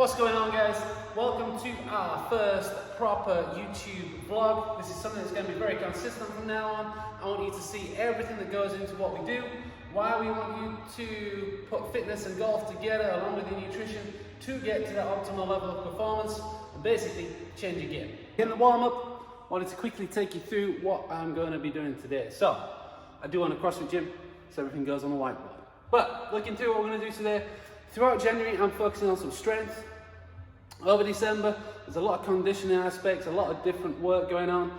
What's going on, guys? Welcome to our first proper YouTube vlog. This is something that's going to be very consistent from now on. I want you to see everything that goes into what we do, why we want you to put fitness and golf together along with your nutrition to get to that optimal level of performance and basically change your game. In the warm-up, I wanted to quickly take you through what I'm going to be doing today. So, I do own a CrossFit gym, so everything goes on the whiteboard. But looking through what we're going to do today, throughout January, I'm focusing on some strength. Over December, there's a lot of conditioning aspects, a lot of different work going on,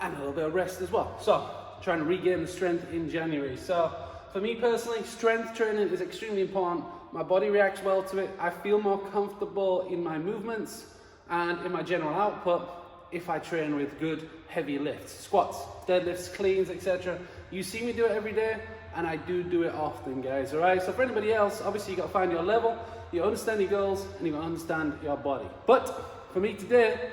and a little bit of rest as well. So, trying to regain the strength in January. So, for me personally, strength training is extremely important. My body reacts well to it. I feel more comfortable in my movements and in my general output if I train with good heavy lifts, squats, deadlifts, cleans, etc. You see me do it every day, and I do it often, guys, all right? So for anybody else, obviously you got to find your level, you understand your goals, and you got to understand your body. But for me today,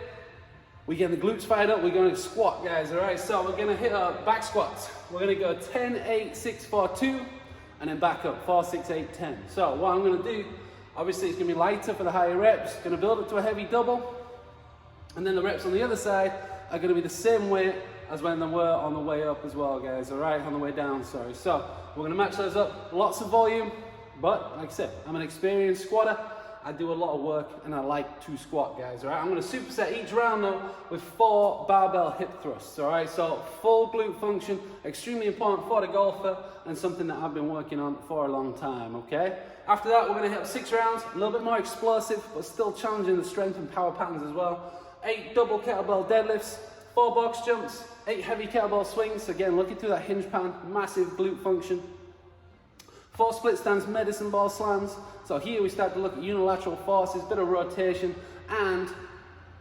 we're getting the glutes fired up, we're going to squat, guys, all right? So we're going to hit our back squats. We're going to go 10, 8, 6, 4, 2, and then back up, 4, 6, 8, 10. So what I'm going to do, obviously it's going to be lighter for the higher reps, going to build it to a heavy double, and then the reps on the other side are going to be the same weight as when they were on the way up as well, guys, all right? On the way down, sorry. So we're going to match those up, lots of volume, but like I said, I'm an experienced squatter. I do a lot of work and I like to squat, guys, all right? I'm going to superset each round though with 4 barbell hip thrusts, all right? So full glute function, extremely important for the golfer and something that I've been working on for a long time, okay? After that, we're going to hit up 6 rounds, a little bit more explosive, but still challenging the strength and power patterns as well. 8 double kettlebell deadlifts, 4 box jumps, 8 heavy kettlebell swings. Again, looking through that hinge pan, massive glute function. 4 split stance medicine ball slams. So here we start to look at unilateral forces, bit of rotation, and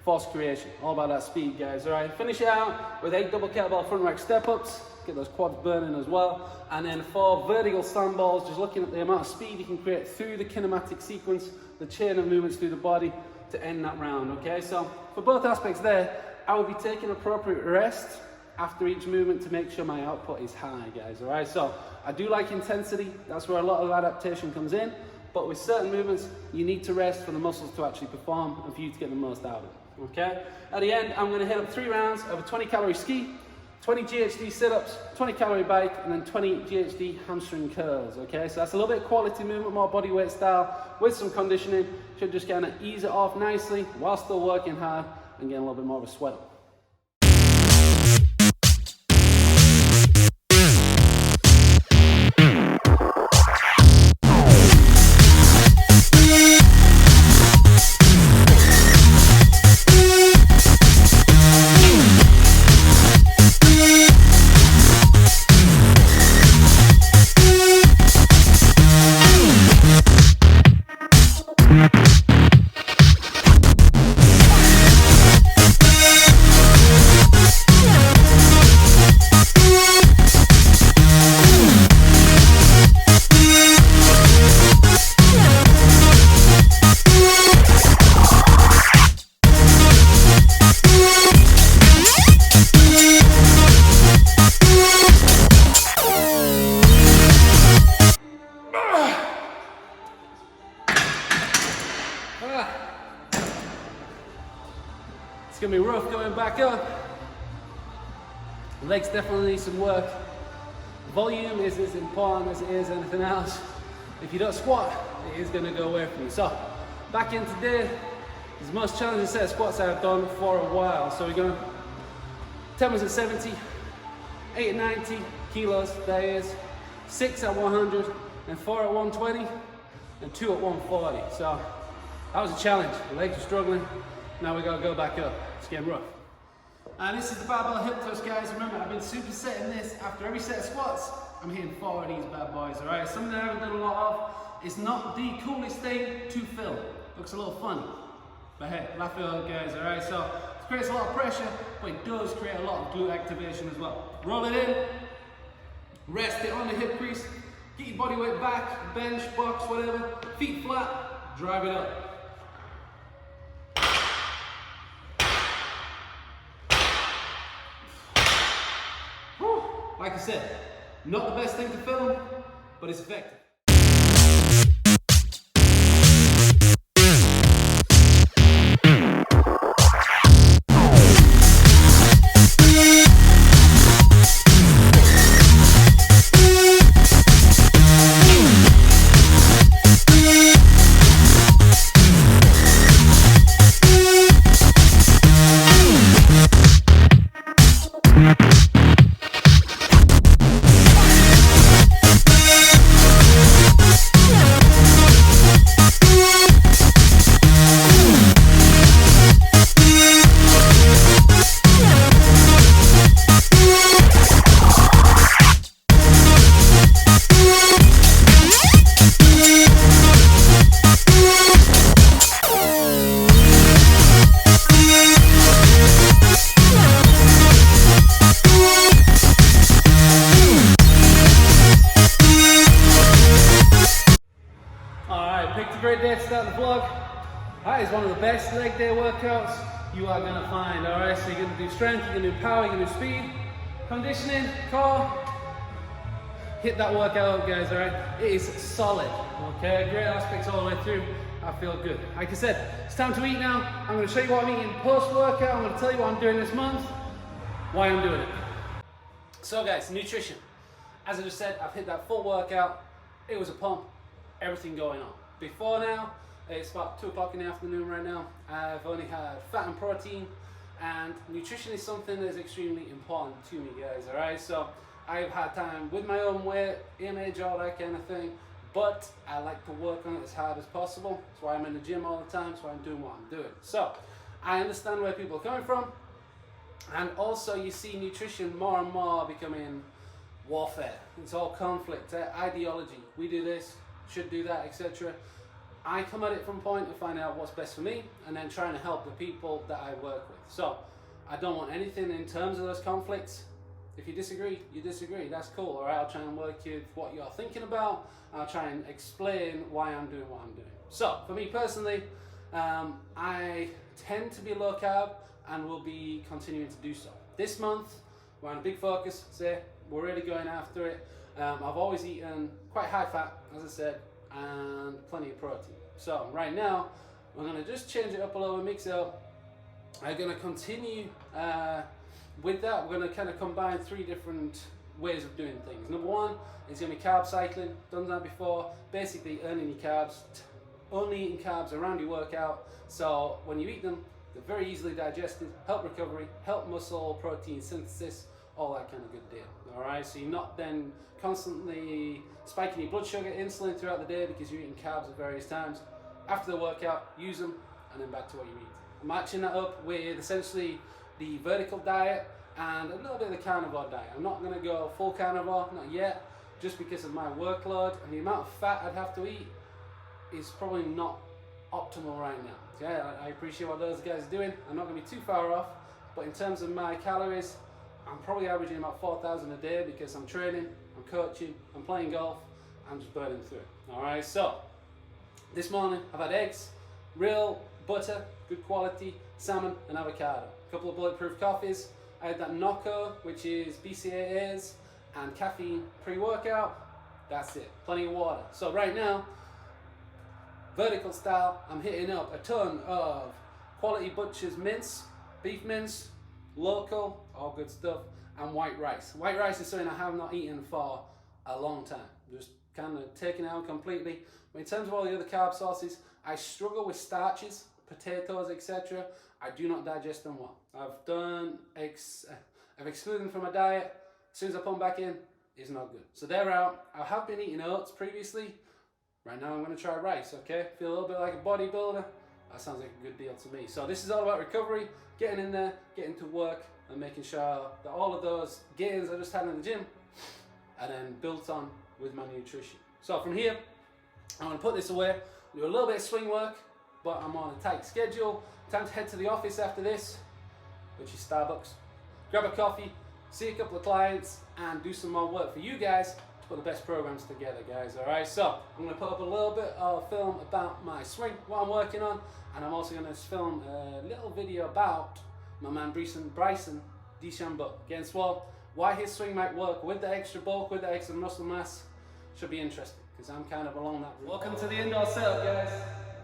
force creation. All about that speed, guys, all right? Finish it out with 8 double kettlebell front rack step-ups. Get those quads burning as well. And then 4 vertical stand balls, just looking at the amount of speed you can create through the kinematic sequence, the chain of movements through the body to end that round, okay? So for both aspects there, I will be taking appropriate rest after each movement to make sure my output is high, guys, all right? So I do like intensity. That's where a lot of adaptation comes in. But with certain movements, you need to rest for the muscles to actually perform and for you to get the most out of it, okay? At the end, I'm gonna hit up 3 rounds of a 20-calorie ski, 20 GHD sit-ups, 20-calorie bike, and then 20 GHD hamstring curls, okay? So that's a little bit of quality movement, more body weight style, with some conditioning. Should just kind of ease it off nicely while still working hard and getting a little bit more of a sweat. It's gonna be rough going back up. The legs definitely need some work. Volume is as important as it is anything else. If you don't squat, it is gonna go away from you. So, back in today, is the most challenging set of squats I've done for a while. So we're going 10 was at 70, 8 at 90 kilos, that is, 6 at 100, and 4 at 120, and 2 at 140. So, that was a challenge. The legs were struggling. Now we gotta go back up. It's getting rough. And this is the barbell hip thrust, guys. Remember, I've been supersetting this after every set of squats. I'm hitting 4 of these bad boys, all right? Something I haven't done a lot of. It's not the coolest thing to film. Looks a little funny. But hey, laugh it up, guys, all right? So it creates a lot of pressure, but it does create a lot of glute activation as well. Roll it in, rest it on the hip crease, get your body weight back, bench, box, whatever, feet flat, drive it up. Like I said, not the best thing to film, but it's effective. start the vlog. That is one of the best leg day workouts you are gonna find, all right? So you're gonna do strength, you're gonna do power, you're gonna do speed, conditioning, core. Hit that workout up, guys, all right? It is solid, okay? Great aspects all the way through. I feel good. Like I said, it's time to eat now. I'm gonna show you what I'm eating post-workout. I'm gonna tell you what I'm doing this month, why I'm doing it. So guys, nutrition. As I just said, I've hit that full workout. It was a pump, everything going on. Before now, it's about 2 o'clock in the afternoon right now. I've only had fat and protein, and nutrition is something that is extremely important to me, guys, all right? So I've had time with my own weight, image, all that kind of thing, but I like to work on it as hard as possible. That's why I'm in the gym all the time, that's why I'm doing what I'm doing. So I understand where people are coming from, and also you see nutrition more and more becoming warfare. It's all conflict, ideology. We do this, should do that, etc. I come at it from a point to find out what's best for me, and then trying to help the people that I work with. So I don't want anything in terms of those conflicts. If you disagree, you disagree. That's cool. All right, I'll try and work with what you're thinking about. I'll try and explain why I'm doing what I'm doing. So for me personally, I tend to be low carb and will be continuing to do so. This month, we're on a big focus. Say we're really going after it. I've always eaten quite high fat, as I said, and plenty of protein. So right now, we're gonna just change it up a little bit, mix it up. I'm gonna continue with that. We're gonna kind of combine 3 different ways of doing things. Number 1 is gonna be carb cycling. Done that before. Basically earning your carbs, only eating carbs around your workout. So when you eat them, they're very easily digested, help recovery, help muscle protein synthesis, all that kind of good deal. All right, so you're not then constantly spiking your blood sugar, insulin throughout the day because you're eating carbs at various times. After the workout, use them, and then back to what you eat. I'm matching that up with essentially the vertical diet and a little bit of the carnivore diet. I'm not going to go full carnivore, not yet, just because of my workload and the amount of fat I'd have to eat is probably not optimal right now. Yeah, I appreciate what those guys are doing. I'm not going to be too far off, but in terms of my calories, I'm probably averaging about 4,000 a day because I'm training, I'm coaching, I'm playing golf, I'm just burning through it. All right, so this morning I've had eggs, real butter, good quality, salmon and avocado. A couple of bulletproof coffees. I had that Nocco, which is BCAAs and caffeine pre-workout. That's it, plenty of water. So right now, vertical style, I'm hitting up a ton of quality butcher's mince, beef mince, local, all good stuff, and white rice. White rice is something I have not eaten for a long time. Just kind of taken it out completely. But in terms of all the other carb sources, I struggle with starches, potatoes, etc. I do not digest them well. I've excluded them from my diet. As soon as I put them back in, it's not good. So they're out. I have been eating oats previously. Right now I'm going to try rice, okay? Feel a little bit like a bodybuilder. That sounds like a good deal to me. So this is all about recovery, getting in there, getting to work, and making sure that all of those gains I just had in the gym are then built on with my nutrition. So from here, I'm going to put this away, do a little bit of swing work, but I'm on a tight schedule. Time to head to the office after this, which is Starbucks. Grab a coffee, see a couple of clients, and do some more work for you guys to put the best programs together, guys. All right, so I'm going to put up a little bit of film about my swing, what I'm working on, and I'm also going to film a little video about my man Bryson DeChambeau against swole. Why his swing might work with the extra bulk, with the extra muscle mass, should be interesting because I'm kind of along that route. Welcome to the indoor setup, guys.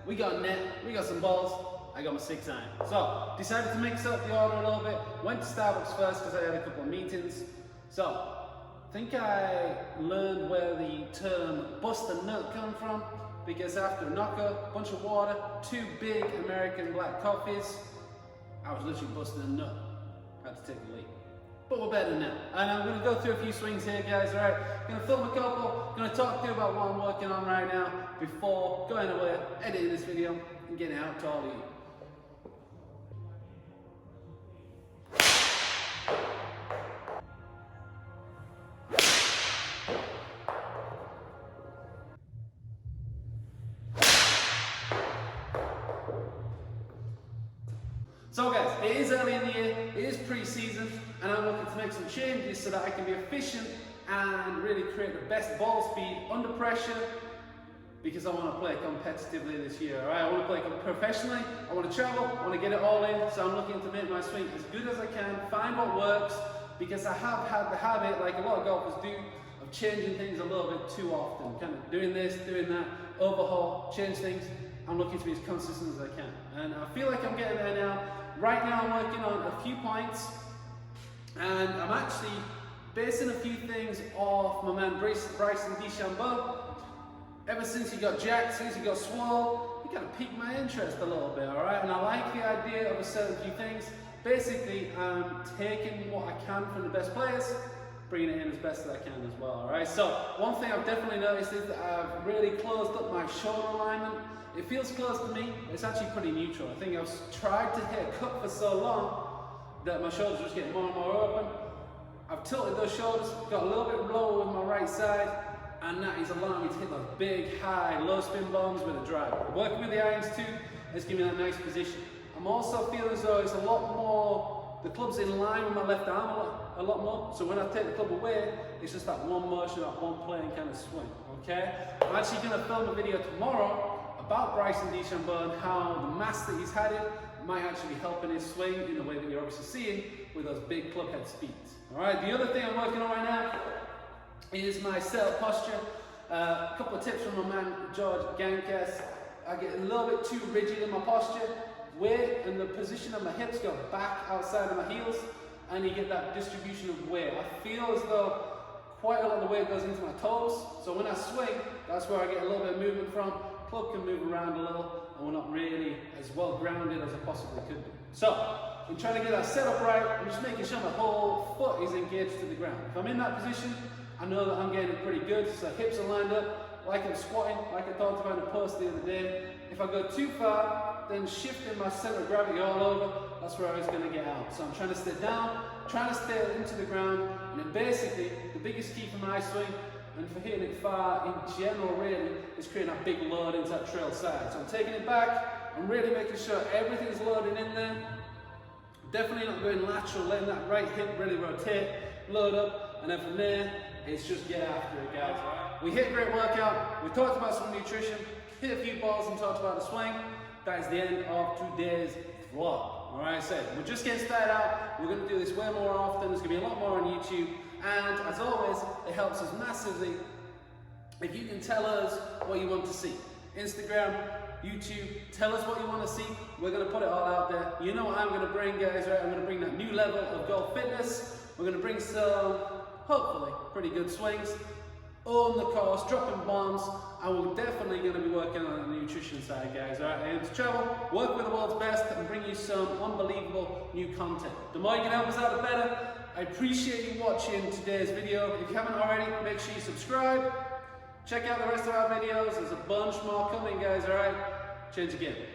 We got a net, we got some balls. I got my 6 iron. So decided to mix up the order a little bit. Went to Starbucks first because I had a couple of meetings. So I think I learned where the term bust a nut come from, because after a Nocco, bunch of water, 2 big American black coffees, I was literally busting a nut. Had to take a leak. But we're better now. And I'm gonna go through a few swings here, guys, all right? Gonna film a couple, gonna talk to you about what I'm working on right now before going away, editing this video, and getting it out to all of you. So guys, it is early in the year, it is pre-season, and I'm looking to make some changes so that I can be efficient and really create the best ball speed under pressure because I want to play competitively this year, all right? I want to play professionally, I want to travel, I want to get it all in, so I'm looking to make my swing as good as I can, find what works, because I have had the habit, like a lot of golfers do, of changing things a little bit too often, kind of doing this, doing that, overhaul, change things. I'm looking to be as consistent as I can, and I feel like I'm getting there now. Right now I'm working on a few points, and I'm actually basing a few things off my man Bryson DeChambeau. Ever since he got jacked, since he got swole, he kind of piqued my interest a little bit, all right? And I like the idea of a certain few things. Basically, I'm taking what I can from the best players, bringing it in as best as I can as well, all right? So one thing I've definitely noticed is that I've really closed up my shoulder alignment. It feels close to me, but it's actually pretty neutral. I think I've tried to hit a cut for so long that my shoulders are just getting more and more open. I've tilted those shoulders, got a little bit lower with my right side, and that is allowing me to hit those big, high, low spin bombs with a driver. Working with the irons too, it's giving me that nice position. I'm also feeling as though it's a lot more, the club's in line with my left arm a lot more, so when I take the club away, it's just that one motion, that one playing kind of swing, okay? I'm actually going to film a video tomorrow about Bryson DeChambeau and how the mass that he's had it might actually be helping his swing in the way that you're obviously seeing with those big club head speeds. All right, the other thing I'm working on right now is my setup posture. A couple of tips from my man George Gankas. I get a little bit too rigid in my posture. Weight and the position of my hips go back outside of my heels, and you get that distribution of weight. I feel as though quite a lot of the weight goes into my toes, so when I swing, that's where I get a little bit of movement from. Club can move around a little, and we're not really as well grounded as I possibly could be. So, I'm trying to get that set up right. I'm just making sure my whole foot is engaged to the ground. If I'm in that position, I know that I'm getting it pretty good, so hips are lined up, like I'm squatting, like I talked about in the post the other day. If I go too far, then shifting my center of gravity all over, that's where I was going to get out. So I'm trying to stay down, trying to stay into the ground, and then basically, the biggest key for my swing, and for hitting it far in general really, is creating that big load into that trail side. So I'm taking it back, I'm really making sure everything's loading in there. Definitely not going lateral, letting that right hip really rotate, load up, and then from there, it's just get after it, guys. We hit a great workout, we talked about some nutrition, hit a few balls and talked about the swing. That is the end of today's vlog. Alright, so we're just getting started out, we're going to do this way more often, there's going to be a lot more on YouTube. And as always, it helps us massively if you can tell us what you want to see. Instagram, YouTube, tell us what you want to see. We're going to put it all out there. You know what I'm going to bring, guys, right? I'm going to bring that new level of golf fitness. We're going to bring some, hopefully, pretty good swings on the course, dropping bombs, and we're definitely going to be working on the nutrition side, guys, all right? And to travel, work with the world's best, and bring you some unbelievable new content. The more you can help us out, the better. I appreciate you watching today's video. If you haven't already, make sure you subscribe. Check out the rest of our videos. There's a bunch more coming, guys, all right? Change again.